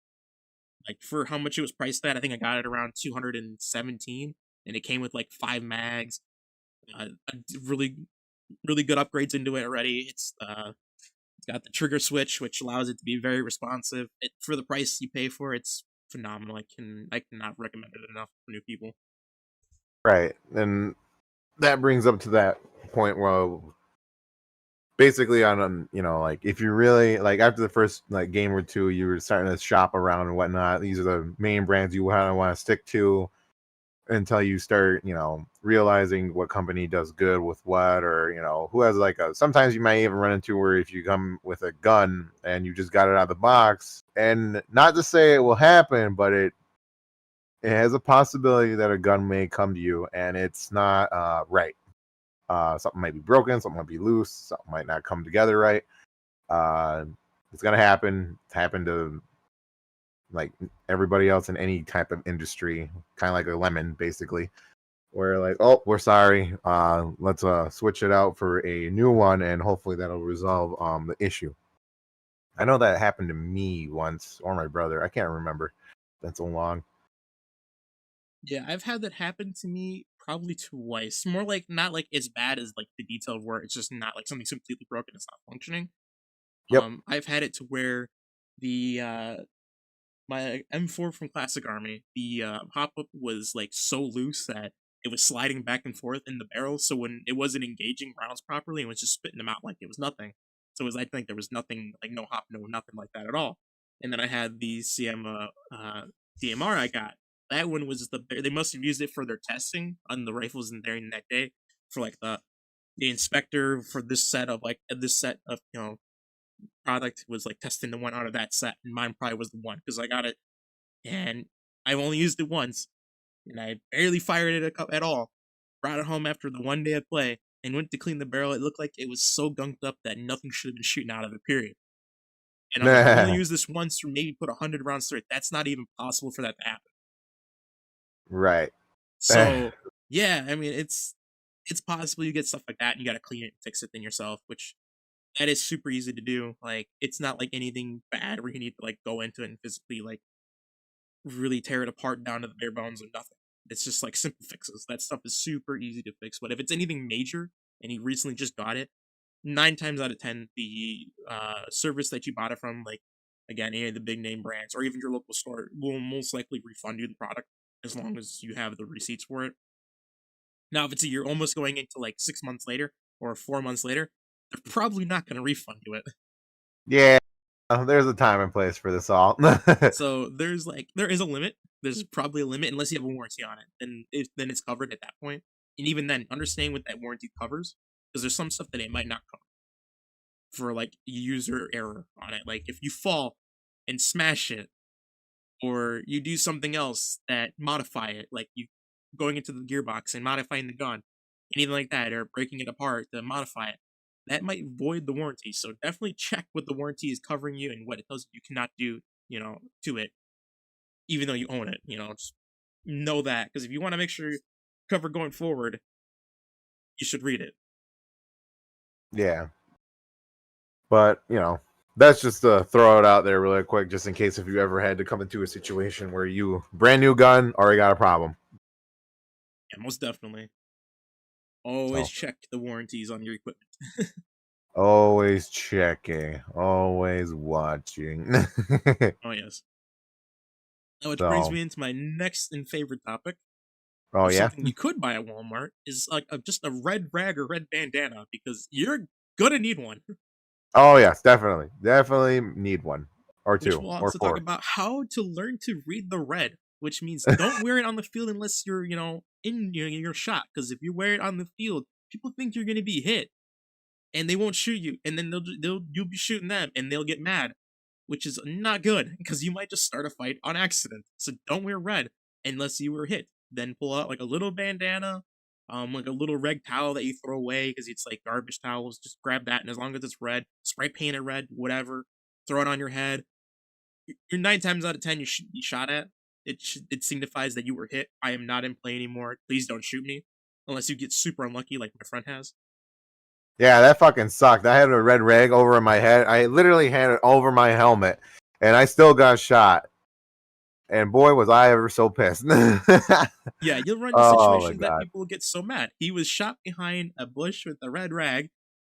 Like for how much it was priced at, I think I got it around 217 and it came with like 5 mags, really really good upgrades into it already. It's got the trigger switch which allows it to be very responsive. For the price you pay for, it's phenomenal. I cannot recommend it enough for new people. Right. And that brings up to that point where basically on like if you really like after the first like game or two, you were starting to shop around and whatnot. These are the main brands you want to stick to until you start, realizing what company does good with what, or who has like a. Sometimes you might even run into where if you come with a gun and you just got it out of the box, and not to say it will happen, but it has a possibility that a gun may come to you and it's not right. Something might be broken, something might be loose, something might not come together right. Uh, it's gonna happen. It's happened to like everybody else in any type of industry, kind of like a lemon, basically. Where like, oh, we're sorry. Let's switch it out for a new one, and hopefully that'll resolve the issue. I know that happened to me once, or my brother. I can't remember. That's so long. Yeah, I've had that happen to me probably twice. More like not like as bad as like the detail where it's just not like something's completely broken, it's not functioning. Yep. I've had it to where the my M4 from Classic Army, the pop up was like so loose that it was sliding back and forth in the barrel. So when it wasn't engaging rounds properly, it was just spitting them out like it was nothing. So it was I think there was nothing like no hop, no nothing like that at all. And then I had the DMR I got. That one was they must have used it for their testing on the rifles in there in that day for like the inspector for this set of product was like testing the one out of that set, and mine probably was the one because I got it and I've only used it once, and I barely fired it at all. Brought it home after the one day of play and went to clean the barrel. It looked like it was so gunked up that nothing should have been shooting out of it. Period. And I'm like, I've only used this once, or maybe put 100 rounds through it. That's not even possible for that to happen. Right. So yeah, I mean, it's possible you get stuff like that, and you got to clean it and fix it then yourself, which that is super easy to do. Like, it's not like anything bad where you need to like go into it and physically like really tear it apart down to the bare bones or nothing. It's just like simple fixes. That stuff is super easy to fix. But if it's anything major and you recently just got it, 9 times out of 10, the service that you bought it from, like again, any of the big name brands or even your local store, will most likely refund you the product as long as you have the receipts for it. Now, if it's you're almost going into like 6 months later or 4 months later, they're probably not going to refund you it. Yeah. There's a time and place for this all. So there is a limit. There's probably a limit unless you have a warranty on it. Then it's covered at that point. And even then, understanding what that warranty covers because there's some stuff that it might not cover for like user error on it. Like if you fall and smash it, or you do something else that modify it, like you going into the gearbox and modifying the gun, anything like that, or breaking it apart to modify it, that might void the warranty. So definitely check what the warranty is covering you and what it tells you cannot do, to it, even though you own it. Just know that, because if you want to make sure you're covered going forward, you should read it. Yeah. But, that's just to throw it out there really quick, just in case if you ever had to come into a situation where you brand new gun already got a problem. Yeah, most definitely. Always check the warranties on your equipment. Always checking, always watching. Oh yes. Now, which brings So, me into my next and favorite topic oh of yeah, something you could buy at Walmart is like just a red rag or red bandana, because you're gonna need one. oh yes, definitely need one or Which two we'll or also talk four. about how to learn to read the red, which means don't wear it on the field unless you're, in your shot. Because if you wear it on the field, people think you're gonna be hit, and they won't shoot you, and then you'll be shooting them, and they'll get mad, which is not good because you might just start a fight on accident. So don't wear red unless you were hit. Then pull out like a little bandana, like a little rag towel that you throw away because it's like garbage towels. Just grab that, and as long as it's red, spray paint it red, whatever. Throw it on your head. You're 9 times out of 10 you should be shot at. It signifies that you were hit. I am not in play anymore. Please don't shoot me, unless you get super unlucky like my friend has. Yeah, that fucking sucked. I had a red rag over my head. I literally had it over my helmet, and I still got shot. And boy, was I ever so pissed. Yeah, you'll run into Oh my situations that god. people will get so mad. He was shot behind a bush with a red rag,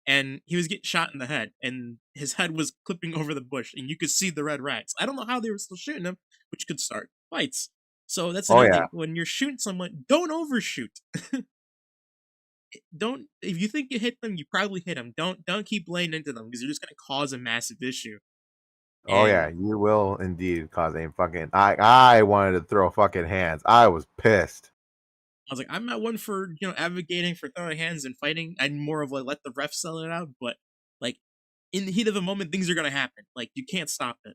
and he was getting shot in the head, and his head was clipping over the bush, and you could see the red rags. I don't know how they were still shooting him, which could start fights. So that's Oh another yeah. thing. When you're shooting someone, don't overshoot. Don't, if you think you hit them, you probably hit them. Don't keep laying into them because you're just gonna cause a massive issue. Oh yeah, And you will indeed cause a fucking. I wanted to throw fucking hands. I was pissed. I was like, I'm not one for advocating for throwing hands and fighting. I'm more of like let the ref sell it out. But like in the heat of the moment, things are gonna happen. Like you can't stop it.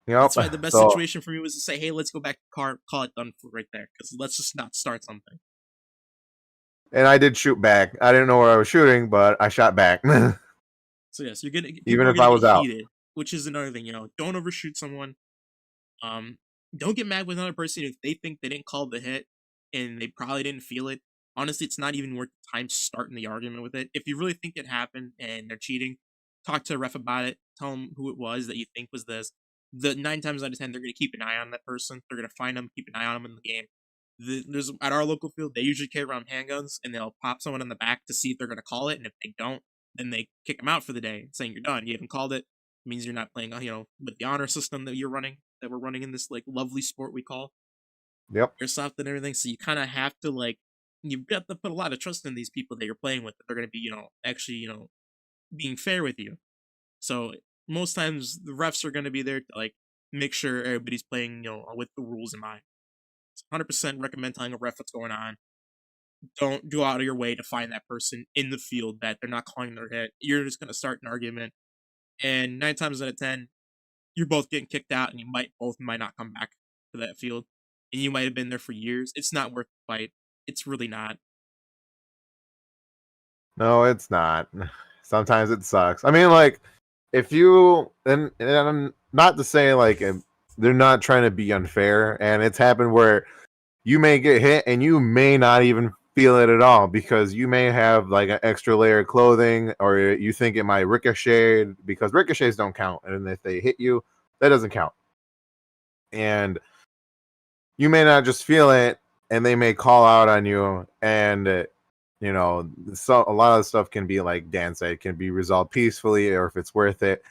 Yep. That's why the best So, situation for me was to say, hey, let's go back to car, call it done for right there, because let's just not start something. and I did shoot back. I didn't know where I was shooting, but I shot back. So yes, you're gonna Even people are if gonna I get was out. heated, which is another thing. Don't overshoot someone. Um, don't get mad with another person if they think they didn't call the hit and they probably didn't feel it. Honestly, it's not even worth the time starting the argument with it. If you really think it happened and they're cheating, talk to a ref about it. Tell them who it was that you think was this. The 9 times out of 10, they're gonna keep an eye on that person. They're gonna find them, keep an eye on them in the game. There's at our local field, they usually carry around handguns, and they'll pop someone in the back to see if they're gonna call it, and if they don't, then they kick them out for the day, saying you're done. You haven't called it. It means you're not playing, with the honor system that we're running in this like lovely sport we call Yep. airsoft and everything. So you kind of have to like you've got to put a lot of trust in these people that you're playing with, that they're going to be actually being fair with you. So most times the refs are going to be there to like make sure everybody's playing with the rules in mind. So 100% recommend telling a ref what's going on. Don't go out of your way to find that person in the field that they're not calling their hit. You're just going to start an argument, and 9 times out of 10 you're both getting kicked out, and you might not come back to that field, and you might have been there for years. It's not worth the fight. It's really not. No, it's not. Sometimes it sucks. I mean, like, if you and I'm not to say like they're not trying to be unfair, and it's happened where you may get hit and you may not even feel it at all because you may have like an extra layer of clothing, or you think it might ricochet, because ricochets don't count, and if they hit you, that doesn't count. And you may not just feel it, and they may call out on you, and so a lot of stuff can be like Dan said, it can be resolved peacefully, or if it's worth it.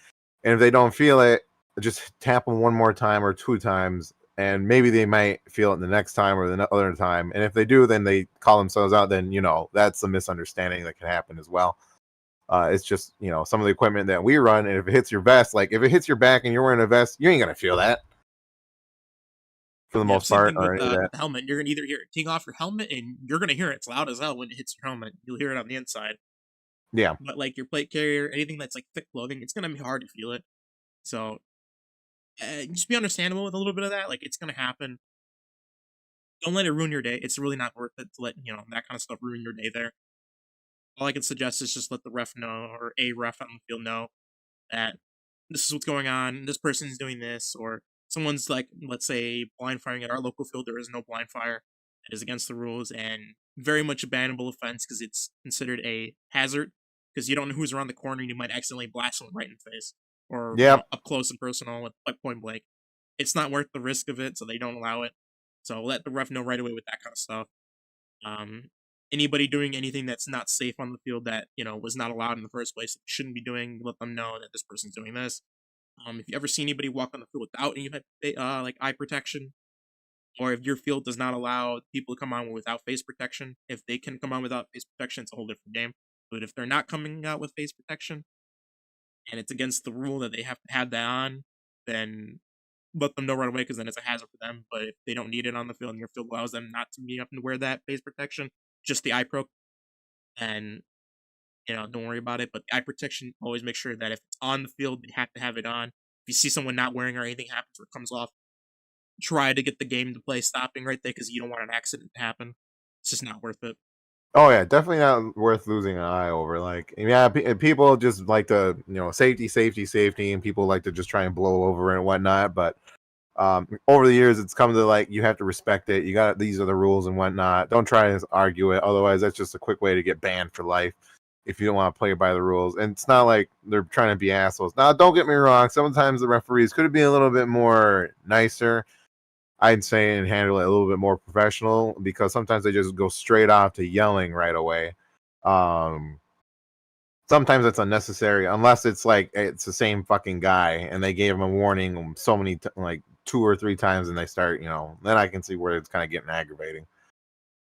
And if they don't feel it, just tap them one more time or two times, and maybe they might feel it the next time or the other time. And if they do, then they call themselves out. Then that's a misunderstanding that can happen as well. It's just some of the equipment that we run, and if it hits your vest, like if it hits your back and you're wearing a vest, you ain't gonna feel that. for the Yeah, most same part, thing or with any of the that. helmet. You're gonna either hear it take off your helmet, and you're gonna hear it. It's loud as hell when it hits your helmet. You'll hear it on the inside. Yeah. But like your plate carrier, anything that's like thick clothing, it's gonna be hard to feel it. So just be understandable with a little bit of that. Like it's gonna happen. Don't let it ruin your day. It's really not worth it to let that kind of stuff ruin your day there. All I can suggest is just let the ref know, or a ref on the field know, that this is what's going on. This person's doing this, or someone's like, let's say, blind firing at our local field. There is no blind fire. It is against the rules and very much a bannable offense because it's considered a hazard. Because you don't know who's around the corner, and you might accidentally blast someone right in the face, or Yep. up close and personal with point blank. It's not worth the risk of it, so they don't allow it. So let the ref know right away with that kind of stuff. Um, Anybody doing anything that's not safe on the field that was not allowed in the first place, shouldn't be doing. Let them know that this person's doing this. If you ever see anybody walk on the field without any like eye protection, or if your field does not allow people to come on without face protection, if they can come on without face protection, it's a whole different game. But if they're not coming out with face protection and it's against the rule that they have to have that on, then let them know right away because then it's a hazard for them. But if they don't need it on the field and your field allows them not to be up and wear that face protection, just the eye pro, and don't worry about it. But the eye protection, always make sure that if it's on the field, they have to have it on. If you see someone not wearing or anything happens or it comes off, try to get the game to play stopping right there because you don't want an accident to happen. It's just not worth it. Oh yeah, definitely not worth losing an eye over. Like, yeah, people just like to, safety, safety, safety, and people like to just try and blow over it and whatnot. But over the years, it's come to like you have to respect it. You got these are the rules and whatnot. Don't try and argue it. Otherwise, that's just a quick way to get banned for life if you don't want to play by the rules. And it's not like they're trying to be assholes. Now, don't get me wrong. Sometimes the referees could be a little bit more nicer, I'd say, and handle it a little bit more professional because sometimes they just go straight off to yelling right away. Um, Sometimes it's unnecessary unless it's like it's the same fucking guy and they gave him a warning so many like 2 or 3 times and they start, then I can see where it's kind of getting aggravating.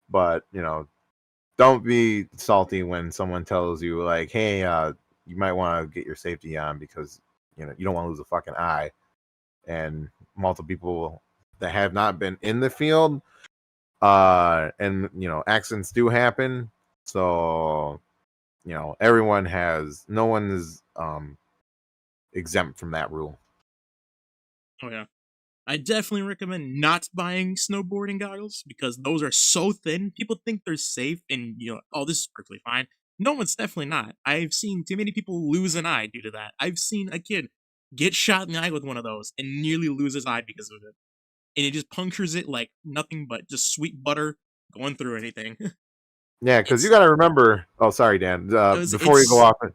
But don't be salty when someone tells you like, hey, you might want to get your safety on because you don't want to lose a fucking eye. And multiple people that have not been in the field, and accidents do happen. So no one is exempt from that rule. Oh yeah. I definitely recommend not buying snowboarding goggles because those are so thin. People think they're safe and oh, this is perfectly fine. No, it's definitely not. I've seen too many people lose an eye due to that. I've seen a kid get shot in the eye with one of those and nearly lose his eye because of it. And it just punctures it like nothing but just sweet butter going through anything. Yeah, because you it's got to remember. Oh, sorry, Dan. Before you go it's off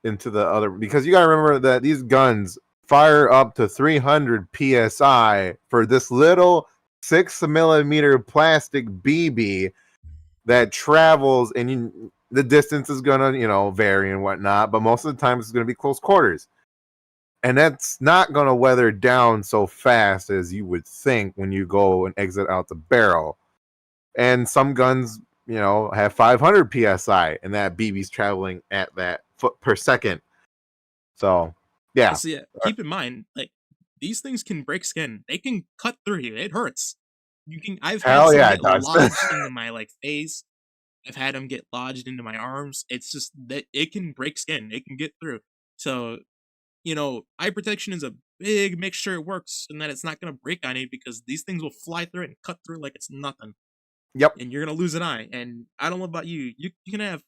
into the other, because you got to remember that these guns fire up to 300 psi for this little 6 millimeter plastic BB that travels, and the distance is gonna vary and whatnot, but most of the time it's gonna be close quarters, and that's not gonna weather down so fast as you would think when you go and exit out the barrel. And some guns, have 500 psi, and that BB's traveling at that foot per second. So, yeah. so yeah, keep in mind, like these things can break skin. They can cut through you. It hurts. I've had Hell some yeah, it get does. lodged into my like face. I've had them get lodged into my arms. It's just that it can break skin. It can get through. So, eye protection is a big make sure it works and that it's not gonna break on you because these things will fly through it and cut through it like it's nothing. Yep. And you're gonna lose an eye. And I don't know about you. You can have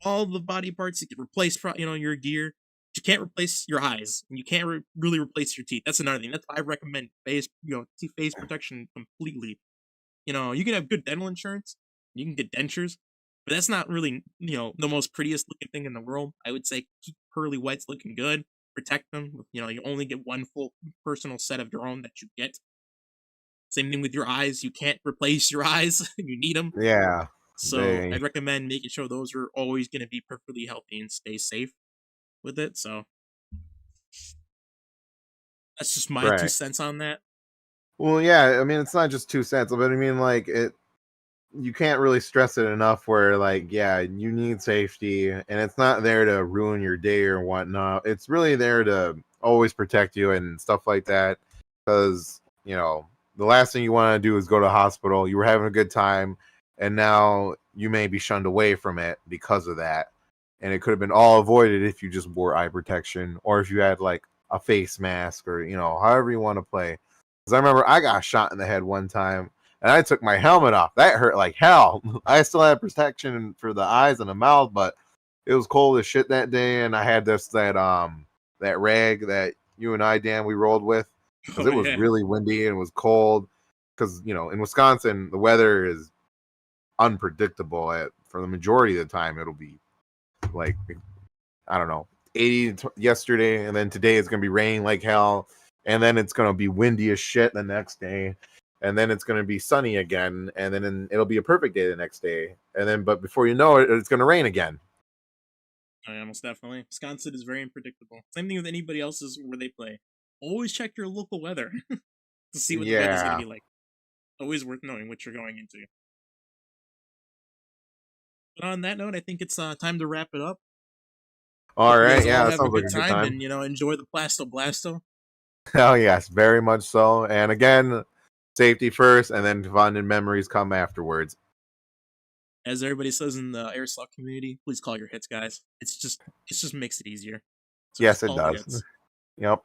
all the body parts that get replaced from your gear. You can't replace your eyes, and you can't really replace your teeth. That's another thing. That's why I recommend face protection completely. You can have good dental insurance, you can get dentures, but that's not really the most prettiest looking thing in the world. I would say keep pearly whites looking good, protect them. You only get one full personal set of your own that you get. Same thing with your eyes. You can't replace your eyes. You need them. Yeah. So They. I'd recommend making sure those are always going to be perfectly healthy and stay safe with it. So that's just my two Right. cents on that. Well, yeah. I mean, it's not just 2 cents, but I mean, like it. You can't really stress it enough. Where like, yeah, you need safety, and it's not there to ruin your day or whatnot. It's really there to always protect you and stuff like that. Because the last thing you want to do is go to the hospital. You were having a good time, and now you may be shunned away from it because of that. And it could have been all avoided if you just wore eye protection, or if you had like a face mask, or however you want to play. Because I remember I got shot in the head one time, and I took my helmet off. That hurt like hell. I still had protection for the eyes and the mouth, but it was cold as shit that day, and I had that rag that you and I, Dan, we rolled with, because Oh it was yeah. really windy and it was cold. Because in Wisconsin, the weather is unpredictable. For the majority of the time, it'll be like, I don't know, 80 yesterday, and then today it's gonna be raining like hell, and then it's gonna be windy as shit the next day, and then it's gonna be sunny again, and then it'll be a perfect day the next day, and then but before you know it, it's gonna rain again. Oh, yeah, most definitely. Wisconsin is very unpredictable. Same thing with anybody else's where they play. Always check your local weather to see what the weather's going to Yeah. be like. Always worth knowing what you're going into. But on that note, I think it's time to wrap it up. All Hope you right. guys Yeah, all that have a sounds like good a good time time. and enjoy the Plasto Blasto. Oh yes, very much so. And again, safety first, and then fun and memories come afterwards. As everybody says in the airsoft community, please call your hits, guys. It's just makes it easier. So just Yes, it call the does. hits. Yep.